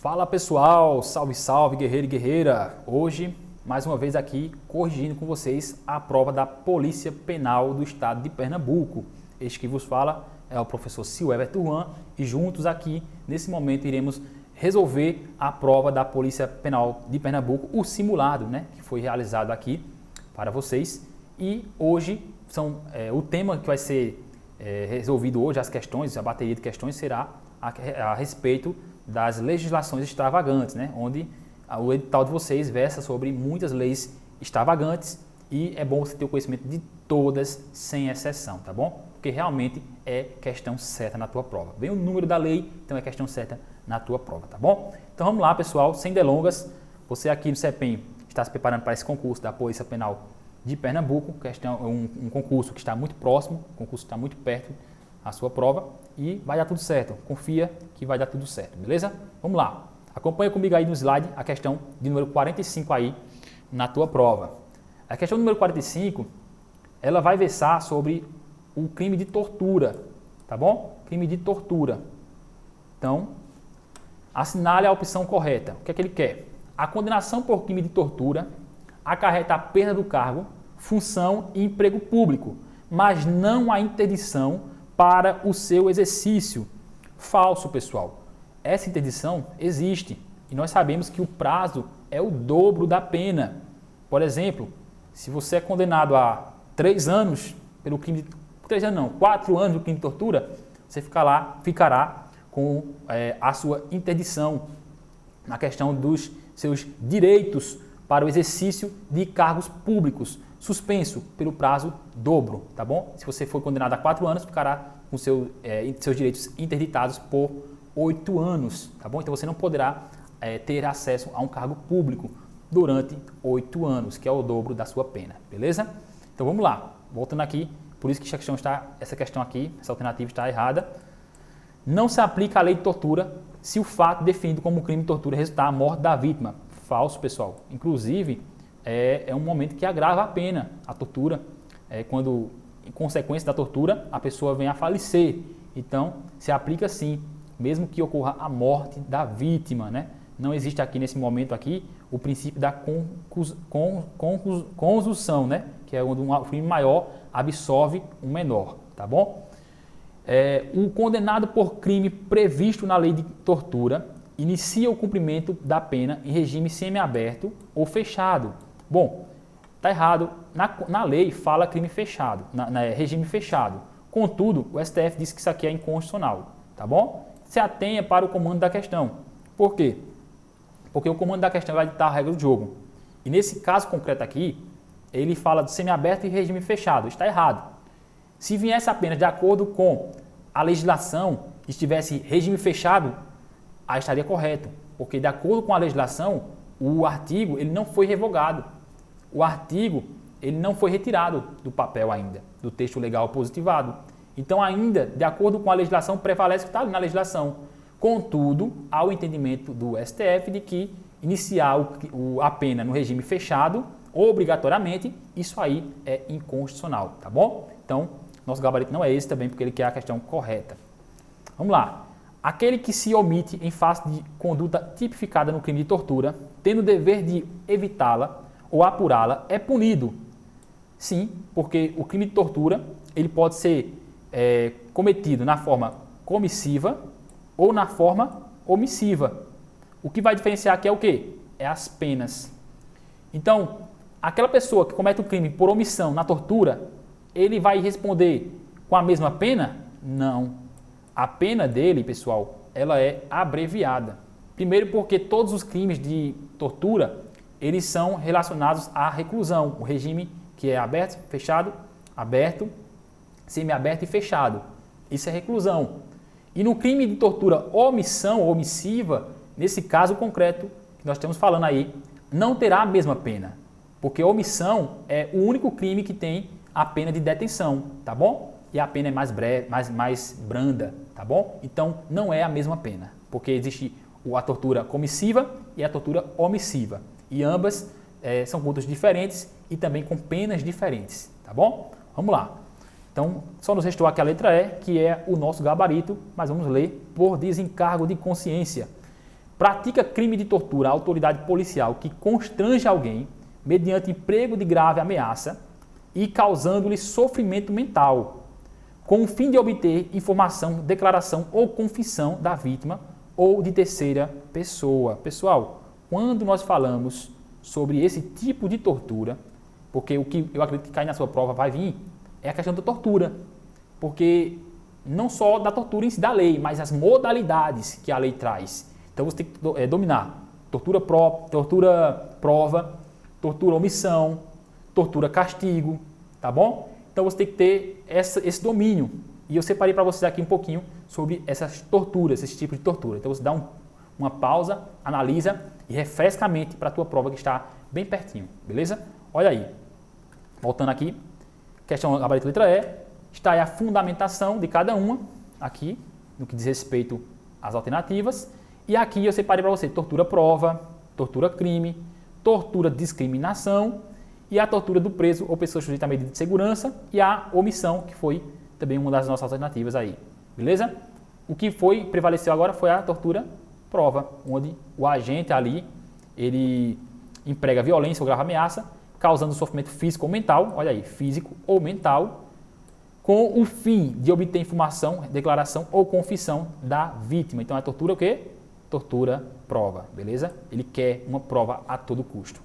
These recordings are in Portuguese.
Fala pessoal, salve salve guerreiro e guerreira! Hoje, mais uma vez aqui, corrigindo com vocês a prova da Polícia Penal do Estado de Pernambuco. Este que vos fala é o professor Silver Tuan e juntos aqui, nesse momento, iremos resolver a prova da Polícia Penal de Pernambuco, o simulado, que foi realizado aqui para vocês. E hoje, o tema que vai ser resolvido hoje, as questões, a bateria de questões será a respeito das legislações extravagantes, onde o edital de vocês versa sobre muitas leis extravagantes e é bom você ter o conhecimento de todas sem exceção, tá bom? Porque realmente é questão certa na tua prova. Vem o número da lei, então é questão certa na tua prova, tá bom? Então vamos lá, pessoal, sem delongas. Você aqui no CEPEM está se preparando para esse concurso da Polícia Penal de Pernambuco, um concurso que está muito próximo, um concurso que está muito perto a sua prova e vai dar tudo certo. Confia que vai dar tudo certo, beleza? Vamos lá. Acompanha comigo aí no slide a questão de número 45 aí na tua prova. A questão número 45, ela vai versar sobre o crime de tortura, tá bom? Crime de tortura. Então, assinale a opção correta. O que é que ele quer? A condenação por crime de tortura acarreta a perda do cargo, função e emprego público, mas não a interdição para o seu exercício. Falso, pessoal. Essa interdição existe e nós sabemos que o prazo é o dobro da pena. Por exemplo, se você é condenado a 3 anos pelo crime de 4 anos do crime de tortura, você ficará com a sua interdição na questão dos seus direitos para o exercício de cargos públicos, suspenso pelo prazo dobro, tá bom? Se você for condenado a 4 anos, ficará com seus direitos interditados por 8 anos, tá bom? Então você não poderá ter acesso a um cargo público durante 8 anos, que é o dobro da sua pena, beleza? Então vamos lá, voltando aqui, por isso que essa questão aqui, essa alternativa está errada. Não se aplica a lei de tortura se o fato definido como crime de tortura resultar a morte da vítima. Falso, pessoal. Inclusive, é um momento que agrava a pena, a tortura, quando, em consequência da tortura, a pessoa vem a falecer. Então, se aplica sim, mesmo que ocorra a morte da vítima, Não existe aqui, nesse momento aqui, o princípio da conjunção, que é onde um crime maior absorve um menor, tá bom? O condenado por crime previsto na lei de tortura inicia o cumprimento da pena em regime semiaberto ou fechado. Bom, está errado. Na lei fala crime fechado, regime fechado. Contudo, o STF disse que isso aqui é inconstitucional, tá bom? Se atenha para o comando da questão. Por quê? Porque o comando da questão vai ditar a regra do jogo. E nesse caso concreto aqui, ele fala de semiaberto e regime fechado. Está errado. Se viesse apenas de acordo com a legislação, estivesse regime fechado, aí estaria correto, porque de acordo com a legislação, o artigo ele não foi revogado. O artigo ele não foi retirado do papel ainda, do texto legal positivado. Então ainda, de acordo com a legislação, prevalece o que está ali na legislação. Contudo, há o entendimento do STF de que iniciar a pena no regime fechado, obrigatoriamente, isso aí é inconstitucional, tá bom? Então, nosso gabarito não é esse também, porque ele quer a questão correta. Vamos lá. Aquele que se omite em face de conduta tipificada no crime de tortura, tendo o dever de evitá-la ou apurá-la, é punido. Sim, porque o crime de tortura ele pode ser cometido na forma comissiva ou na forma omissiva. O que vai diferenciar aqui é o quê? É as penas. Então, aquela pessoa que comete o crime por omissão na tortura, ele vai responder com a mesma pena? Não. A pena dele, pessoal, ela é abreviada. Primeiro porque todos os crimes de tortura, eles são relacionados à reclusão. O regime que é aberto, fechado, aberto, semiaberto e fechado. Isso é reclusão. E no crime de tortura omissão ou omissiva, nesse caso concreto que nós estamos falando aí, não terá a mesma pena. Porque omissão é o único crime que tem a pena de detenção, tá bom? E a pena é mais breve, mais branda, tá bom? Então, não é a mesma pena, porque existe a tortura comissiva e a tortura omissiva. E ambas são condutas diferentes e também com penas diferentes, tá bom? Vamos lá. Então, só nos restou aqui a letra E, que é o nosso gabarito, mas vamos ler por desencargo de consciência. pratica crime de tortura à autoridade policial que constrange alguém mediante emprego de grave ameaça e causando-lhe sofrimento mental, com o fim de obter informação, declaração ou confissão da vítima ou de terceira pessoa. Pessoal, quando nós falamos sobre esse tipo de tortura, porque o que eu acredito que cai na sua prova vai vir, é a questão da tortura. Porque não só da tortura em si da lei, mas as modalidades que a lei traz. Então você tem que dominar tortura prova, tortura omissão, tortura castigo, tá bom? Então você tem que ter esse domínio. E eu separei para vocês aqui um pouquinho sobre essas torturas, esse tipo de tortura. Então você dá uma pausa, analisa e refresca a mente para a tua prova que está bem pertinho, beleza? Olha aí, voltando aqui, questão gabarito letra E, está aí a fundamentação de cada uma, aqui, no que diz respeito às alternativas. E aqui eu separei para você tortura prova, tortura crime, tortura discriminação e a tortura do preso ou pessoa sujeita a medida de segurança e a omissão, que foi também uma das nossas alternativas aí, beleza? O que prevaleceu agora foi a tortura prova, onde o agente ali, ele emprega violência ou grave ameaça, causando sofrimento físico ou mental, olha aí, físico ou mental, com o fim de obter informação, declaração ou confissão da vítima. Então é tortura o quê? Tortura prova, beleza? Ele quer uma prova a todo custo,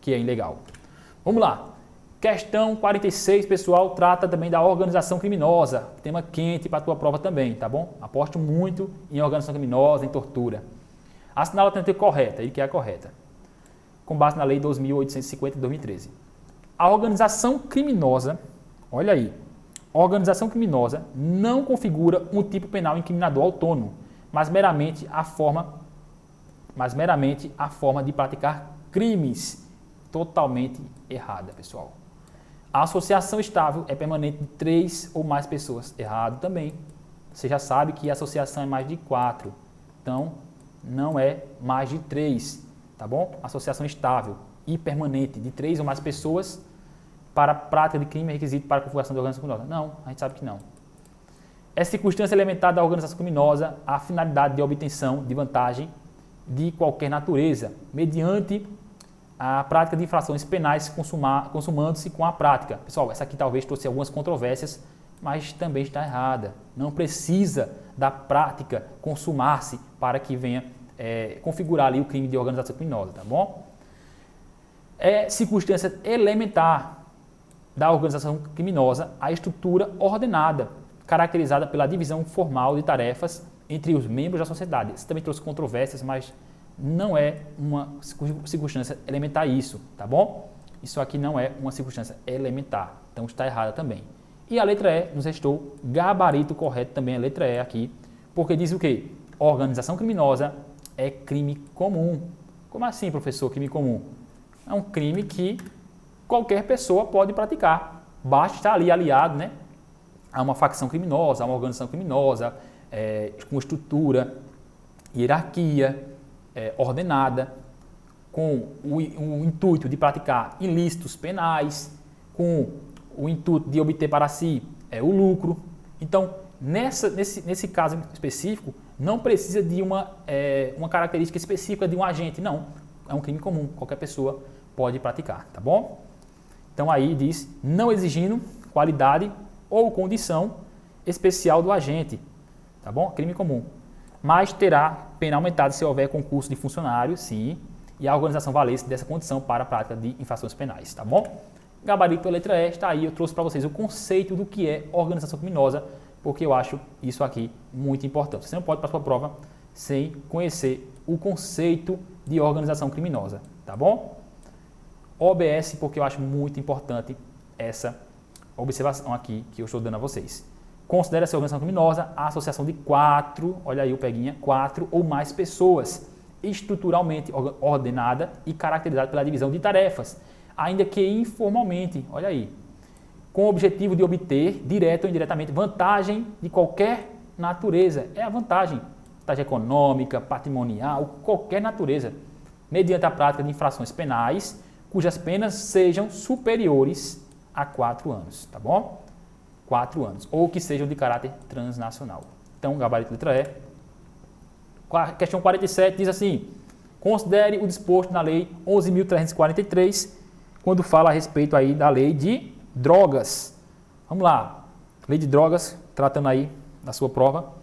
que é ilegal. Vamos lá. Questão 46, pessoal, trata também da organização criminosa. Tema quente para a tua prova também, tá bom? Aposto muito em organização criminosa, em tortura. Assinala a alternativa correta, ele quer a correta. Com base na Lei 2.850 de 2013. A organização criminosa, olha aí, a organização criminosa não configura um tipo penal incriminador autônomo, mas meramente a forma de praticar crimes. Totalmente errada, pessoal. A associação estável é permanente de 3 ou mais pessoas. Errado também. Você já sabe que a associação é mais de 4. Então, não é mais de 3. Tá bom? Associação estável e permanente de 3 ou mais pessoas para a prática de crime é requisito para a configuração da organização criminosa. Não, a gente sabe que não. É circunstância elementar da organização criminosa a finalidade de obtenção de vantagem de qualquer natureza, mediante a prática de infrações penais consumando-se com a prática. Pessoal, essa aqui talvez trouxe algumas controvérsias, mas também está errada. Não precisa da prática consumar-se para que venha configurar ali o crime de organização criminosa, tá bom? É circunstância elementar da organização criminosa a estrutura ordenada, caracterizada pela divisão formal de tarefas entre os membros da sociedade. Isso também trouxe controvérsias, mas não é uma circunstância elementar isso, tá bom? Isso aqui não é uma circunstância elementar, então está errada também. E a letra E nos restou gabarito correto também a letra E aqui, porque diz o quê? Organização criminosa é crime comum. Como assim, professor, crime comum? É um crime que qualquer pessoa pode praticar. Basta estar ali aliado, né, a uma facção criminosa, a uma organização criminosa, com estrutura, hierarquia, ordenada, com o intuito de praticar ilícitos penais, com o intuito de obter para si o lucro. Então, nesse caso específico, não precisa de uma característica específica de um agente, não. É um crime comum, qualquer pessoa pode praticar, tá bom? Então aí diz, não exigindo qualidade ou condição especial do agente, tá bom? Crime comum. Mas terá pena aumentada se houver concurso de funcionário, sim, e a organização valer-se dessa condição para a prática de infrações penais, tá bom? Gabarito letra E, está aí, eu trouxe para vocês o conceito do que é organização criminosa, porque eu acho isso aqui muito importante. Você não pode ir para a sua prova sem conhecer o conceito de organização criminosa, tá bom? OBS, porque eu acho muito importante essa observação aqui que eu estou dando a vocês. Considera-se organização criminosa a associação de 4, olha aí o peguinha, 4 ou mais pessoas, estruturalmente ordenada e caracterizada pela divisão de tarefas, ainda que informalmente, olha aí, com o objetivo de obter, direto ou indiretamente, vantagem de qualquer natureza. É a vantagem econômica, patrimonial, qualquer natureza, mediante a prática de infrações penais, cujas penas sejam superiores a 4 anos, tá bom? 4 anos, ou que sejam de caráter transnacional. Então, gabarito letra E, Questão 47 diz assim: considere o disposto na Lei 11.343, quando fala a respeito aí da lei de drogas. Vamos lá. Lei de drogas, tratando aí da sua prova.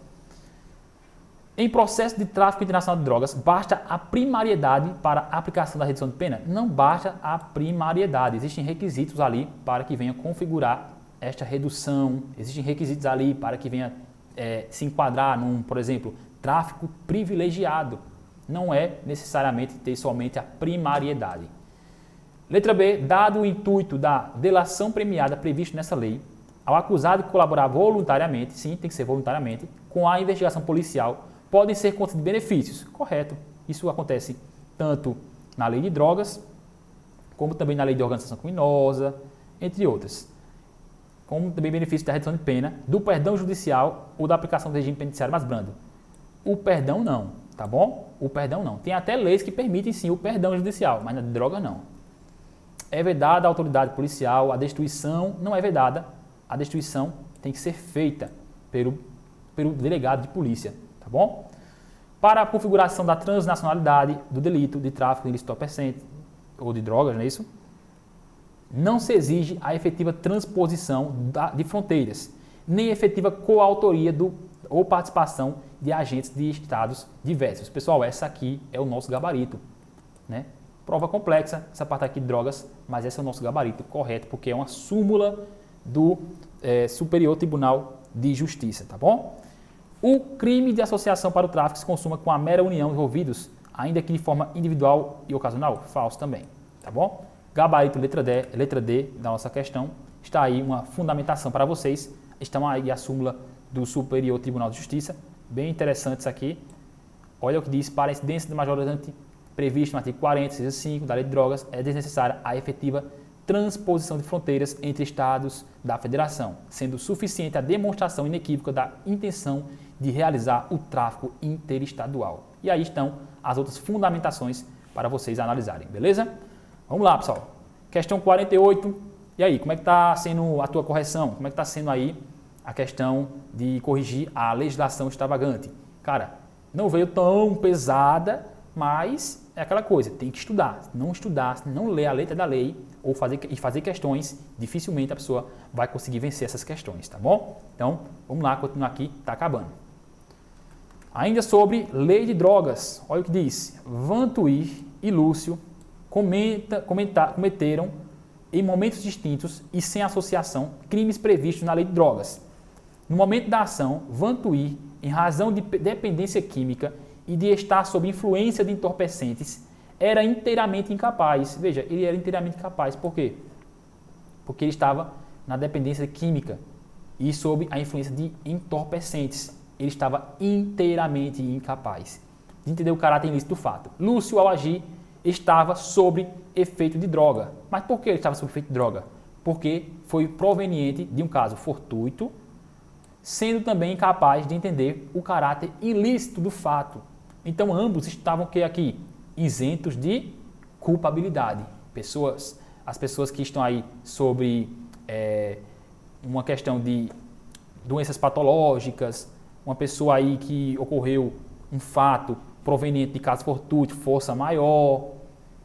Em processo de tráfico internacional de drogas, basta a primariedade para a aplicação da redução de pena? Não basta a primariedade. Existem requisitos ali para que venha configurar esta redução. Existem requisitos ali para que venha se enquadrar num, por exemplo, tráfico privilegiado. Não é necessariamente ter somente a primariedade. Letra B. Dado o intuito da delação premiada previsto nessa lei, ao acusado colaborar voluntariamente, sim, tem que ser voluntariamente, com a investigação policial, podem ser concedidos benefícios. Correto. Isso acontece tanto na lei de drogas, como também na lei de organização criminosa, entre outras. Como também benefícios da redução de pena, do perdão judicial ou da aplicação do regime penitenciário mais brando. O perdão não, tá bom? O perdão não. Tem até leis que permitem sim o perdão judicial, mas na droga não. É vedada a autoridade policial, a destituição não é vedada, a destituição tem que ser feita pelo delegado de polícia. Tá bom? Para a configuração da transnacionalidade do delito de tráfico de entorpecente ou de drogas, não é isso? Não se exige a efetiva transposição de fronteiras, nem efetiva coautoria ou participação de agentes de estados diversos. Pessoal, essa aqui é o nosso gabarito, né? Prova complexa, essa parte aqui de drogas, mas esse é o nosso gabarito correto, porque é uma súmula do Superior Tribunal de Justiça, tá bom? O crime de associação para o tráfico se consuma com a mera união de envolvidos, ainda que de forma individual e ocasional? Falso também, tá bom? Gabarito letra D da nossa questão, está aí uma fundamentação para vocês, estão aí a súmula do Superior Tribunal de Justiça, bem interessante isso aqui. Olha o que diz: para a incidência de majoritante previsto no artigo 40, inciso 5 da Lei de Drogas, é desnecessária a efetiva transposição de fronteiras entre estados da federação, sendo suficiente a demonstração inequívoca da intenção de realizar o tráfico interestadual. E aí estão as outras fundamentações para vocês analisarem, beleza? Vamos lá, pessoal. Questão 48. E aí, como é que está sendo a tua correção? Como é que está sendo aí a questão de corrigir a legislação extravagante? Cara, não veio tão pesada, mas é aquela coisa, tem que estudar. Se não ler a letra da lei ou fazer questões, dificilmente a pessoa vai conseguir vencer essas questões, tá bom? Então, vamos lá, continuar aqui, está acabando. Ainda sobre lei de drogas, olha o que diz: Vantuir e Lúcio cometeram, em momentos distintos e sem associação, crimes previstos na lei de drogas. No momento da ação, Vantuir, em razão de dependência química e de estar sob influência de entorpecentes, era inteiramente incapaz. Veja, ele era inteiramente incapaz. Por quê? Porque ele estava na dependência química e sob a influência de entorpecentes. Ele estava inteiramente incapaz de entender o caráter ilícito do fato. Lúcio, ao agir, estava sob efeito de droga. Mas por que ele estava sob efeito de droga? Porque foi proveniente de um caso fortuito, sendo também incapaz de entender o caráter ilícito do fato. Então ambos estavam aqui isentos de culpabilidade. As pessoas que estão aí sobre uma questão de doenças patológicas, uma pessoa aí que ocorreu um fato proveniente de caso fortuito, força maior.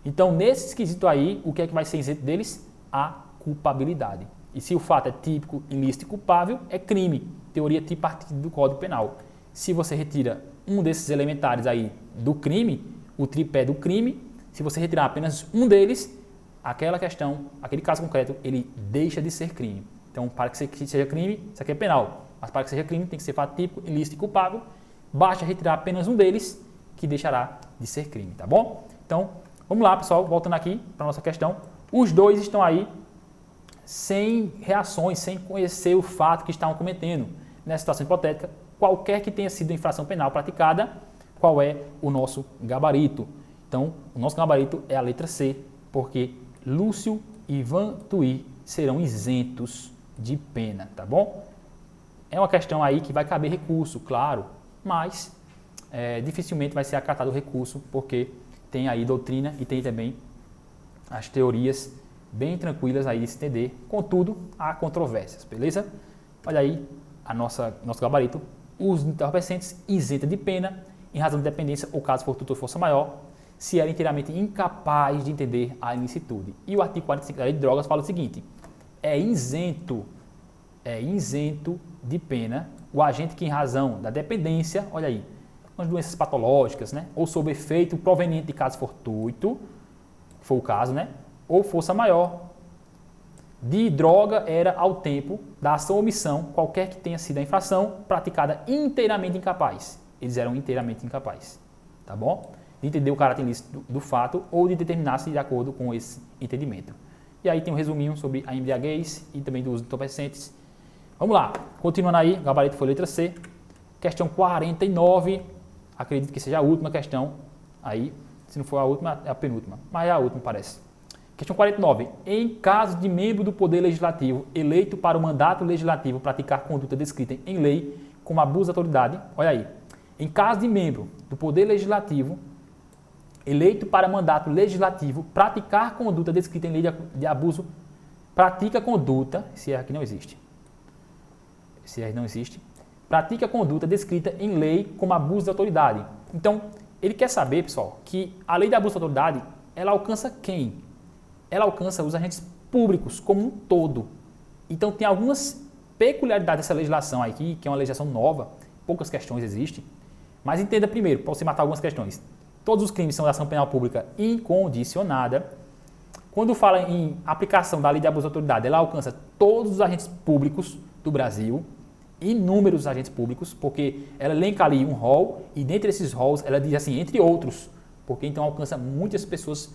Então, nesse esquisito aí, o que é que vai ser isento deles? A culpabilidade. E se o fato é típico, ilícito e culpável, é crime. Teoria tripartite do Código Penal. Se você retira um desses elementares aí do crime, o tripé do crime, se você retirar apenas um deles, aquela questão, aquele caso concreto, ele deixa de ser crime. Então, para que seja crime, isso aqui é penal. Mas para que seja crime, tem que ser fato típico, ilícito e culpável. Basta retirar apenas um deles, que deixará de ser crime, tá bom? Então, vamos lá, pessoal, voltando aqui para a nossa questão. Os dois estão aí sem reações, sem conhecer o fato que estavam cometendo. Nessa situação hipotética, qualquer que tenha sido a infração penal praticada, qual é o nosso gabarito? Então, o nosso gabarito é a letra C, porque Lúcio e Vantuir serão isentos de pena, tá bom? É uma questão aí que vai caber recurso, claro, mas dificilmente vai ser acatado o recurso, porque tem aí doutrina e tem também as teorias bem tranquilas aí de se entender. Contudo, há controvérsias, beleza? Olha aí nosso gabarito. Os entorpecentes isenta de pena em razão de dependência ou caso for tutor força maior, se era inteiramente incapaz de entender a ilicitude. E o artigo 45 da Lei de Drogas fala o seguinte: é isento de pena o agente que, em razão da dependência, olha aí, umas doenças patológicas, né, ou sob efeito proveniente de caso fortuito, que foi o caso, né, ou força maior, de droga era ao tempo da ação ou omissão, qualquer que tenha sido a infração, praticada inteiramente incapaz. Eles eram inteiramente incapazes, tá bom? De entender o caráter ilícito do fato ou de determinar-se de acordo com esse entendimento. E aí tem um resuminho sobre a embriaguez e também do uso de entorpecentes. Vamos lá, continuando aí, o gabarito foi letra C. Questão 49, acredito que seja a última questão. Aí, se não for a última, é a penúltima, mas é a última parece. Questão 49. Em caso de membro do Poder Legislativo eleito para o mandato legislativo praticar conduta descrita em lei como abuso de autoridade, olha aí, em caso de membro do Poder Legislativo eleito para mandato legislativo praticar conduta descrita em lei de abuso, pratica conduta, esse erro aqui não existe, pratica conduta descrita em lei como abuso de autoridade. Então, ele quer saber, pessoal, que a lei de abuso de autoridade, ela alcança quem? Ela alcança os agentes públicos como um todo. Então, tem algumas peculiaridades dessa legislação aqui, que é uma legislação nova, poucas questões existem, mas entenda primeiro, para você matar algumas questões. Todos os crimes são de ação penal pública incondicionada. Quando fala em aplicação da lei de abuso de autoridade, ela alcança todos os agentes públicos do Brasil, inúmeros agentes públicos, porque ela elenca ali um rol e dentre esses rols ela diz assim, entre outros, porque então alcança muitas pessoas,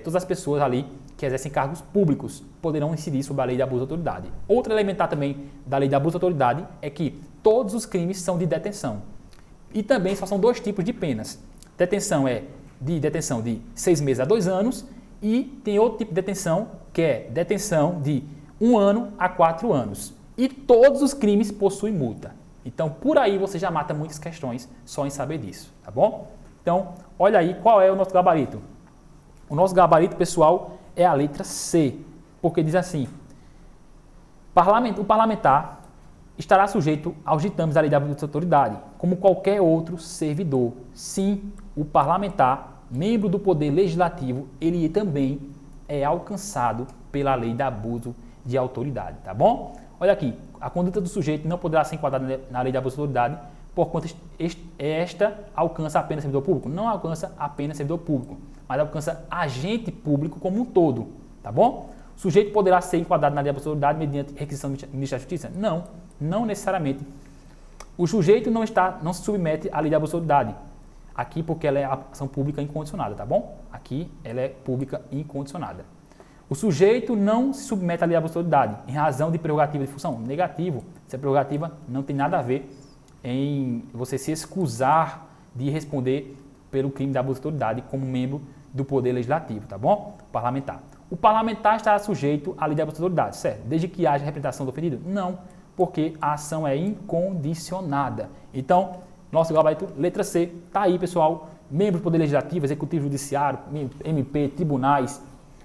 todas as pessoas ali que exercem cargos públicos poderão incidir sobre a lei de abuso de autoridade. Outra elementar também da lei de abuso de autoridade é que todos os crimes são de detenção. E também só são dois tipos de penas. Detenção é de detenção de 6 meses a 2 anos e tem outro tipo de detenção que é detenção de 1 ano a 4 anos. E todos os crimes possuem multa. Então, por aí você já mata muitas questões só em saber disso, tá bom? Então, olha aí qual é o nosso gabarito. O nosso gabarito, pessoal, é a letra C, porque diz assim: o parlamentar estará sujeito aos ditames da lei de abuso de autoridade, como qualquer outro servidor. Sim, o parlamentar, membro do Poder Legislativo, ele também é alcançado pela lei de abuso de autoridade, tá bom? Olha aqui, a conduta do sujeito não poderá ser enquadrada na lei de abuso de autoridade, porquanto esta alcança apenas servidor público. Não alcança apenas servidor público, mas alcança agente público como um todo, tá bom? O sujeito poderá ser enquadrado na lei de abuso de autoridade mediante requisição do Ministério da Justiça? Não, não necessariamente. O sujeito não se submete à lei de abuso de autoridade, aqui porque ela é ação pública incondicionada, tá bom? Aqui ela é pública incondicionada. O sujeito não se submete à lei de abuso de autoridade em razão de prerrogativa de função? Negativo. Essa prerrogativa não tem nada a ver em você se excusar de responder pelo crime de abuso de autoridade como membro do Poder Legislativo, tá bom? Parlamentar. O parlamentar estará sujeito à lei de abuso de autoridade, certo? Desde que haja representação do ofendido? Não, porque a ação é incondicionada. Então, nosso gabarito, letra C, tá aí, pessoal. Membros do Poder Legislativo, Executivo, Judiciário, MP, tribunais,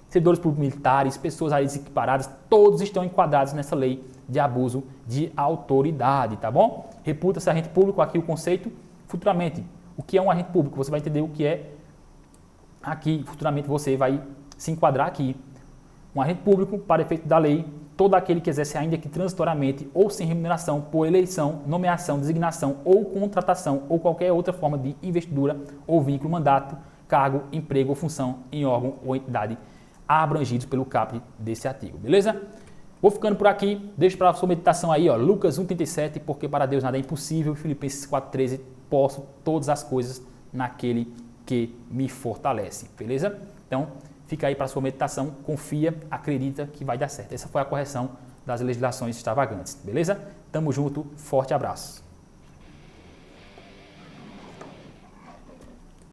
servidores públicos militares, pessoas aí desequiparadas, todos estão enquadrados nessa lei de abuso de autoridade, tá bom? Reputa-se agente público, aqui o conceito, futuramente, o que é um agente público? Você vai entender o que é aqui, futuramente você vai se enquadrar aqui. Um agente público, para efeito da lei, todo aquele que exerce ainda que transitoriamente ou sem remuneração por eleição, nomeação, designação ou contratação ou qualquer outra forma de investidura ou vínculo, mandato, cargo, emprego ou função em órgão ou entidade abrangidos pelo caput desse artigo, beleza? Vou ficando por aqui, deixo para a sua meditação aí, ó, Lucas 1,37, porque para Deus nada é impossível, Filipenses 4,13, posso todas as coisas naquele que me fortalece, beleza? Então, fica aí para a sua meditação, confia, acredita que vai dar certo. Essa foi a correção das legislações extravagantes, beleza? Tamo junto, forte abraço.